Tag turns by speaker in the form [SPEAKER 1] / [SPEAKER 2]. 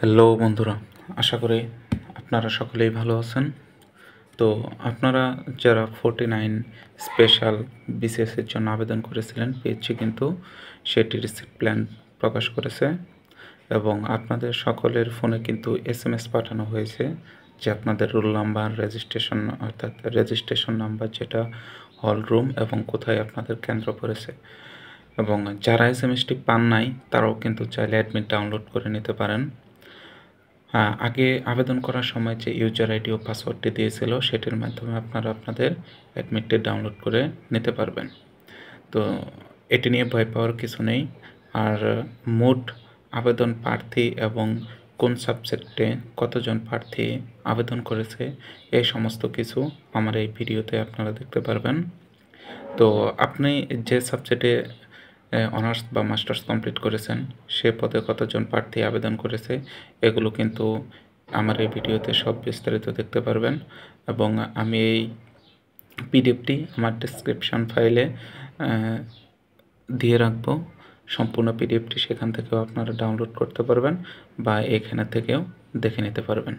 [SPEAKER 1] Hello বন্ধুরা, আশা করি আপনারা সকলেই ভালো আছেন। তো আপনারা যারা 49 স্পেশাল বিসিএসের জন্য আবেদন করেছিলেন পেয়েছি, কিন্তু সেটি রিসিপ্ট প্ল্যান প্রকাশ করেছে এবং আপনাদের সকলের ফোনে কিন্তু SMS পাঠানো হয়েছে যে আপনাদের রোল নাম্বার, রেজিস্ট্রেশন অর্থাৎ রেজিস্ট্রেশন নাম্বার, যেটা হল রুম এবং কোথায় আপনাদের কেন্দ্র পড়েছে। এবং যারা SMS-টি পান নাই তারাও কিন্তু চাইলে অ্যাডমিট ডাউনলোড করে নিতে পারেন। আগে আবেদন করার সময় যে ইউজার আইডি ও পাসওয়ার্ডটি দিয়েছিল সেটির মাধ্যমে আপনারা আপনাদের অ্যাডমিটটি ডাউনলোড করে নিতে পারবেন। তো এটি নিয়ে ভয় পাওয়ার কিছু নেই। আর মোট আবেদন প্রার্থী এবং কোন সাবজেক্টে কতজন প্রার্থী আবেদন করেছে এই সমস্ত কিছু আমার এই ভিডিওতে আপনারা দেখতে পারবেন। তো আপনি যে সাবজেক্টে অনার্স বা মাস্টার্স কমপ্লিট করেছেন সে পদে কতজন প্রার্থী আবেদন করেছে এগুলো কিন্তু আমার এই ভিডিওতে সব বিস্তারিত দেখতে পারবেন। এবং আমি এই পিডিএফটি আমার ডেসক্রিপশন ফাইলে দিয়ে রাখবো। সম্পূর্ণ পিডিএফটি সেখান থেকেও আপনারা ডাউনলোড করতে পারবেন বা এখানে থেকেও দেখে নিতে পারবেন।